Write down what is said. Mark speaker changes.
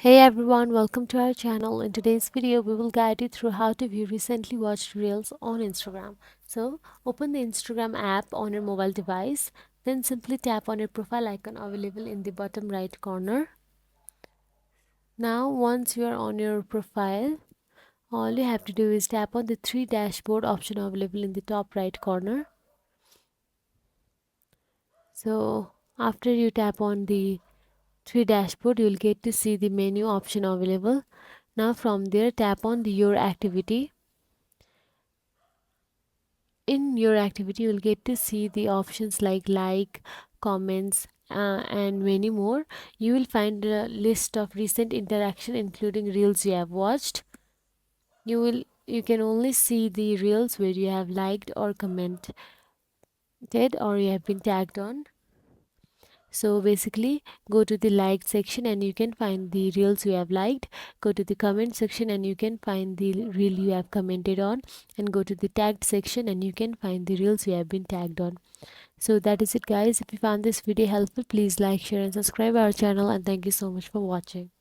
Speaker 1: Hey everyone, welcome to our channel. In today's video, we will guide you through how to view recently watched reels on Instagram. So, open the Instagram app on your mobile device, then simply tap on your profile icon available in the bottom right corner. Now, once you are on your profile, all you have to do is tap on the three dashboard option available in the top right corner. So, after you tap on the three dashboard, you will get to see the menu option available. Now from there, tap on the your activity. In your activity, you will get to see the options like, comments, and many more. You will find a list of recent interaction including reels you have watched. You can only see the reels where you have liked or commented or you have been tagged on. So basically, go to the liked section and you can find the reels you have liked. Go to the comment section and you can find the reel you have commented on. And go to the tagged section and you can find the reels you have been tagged on. So that is it guys. If you found this video helpful, please like, share and subscribe our channel, and thank you so much for watching.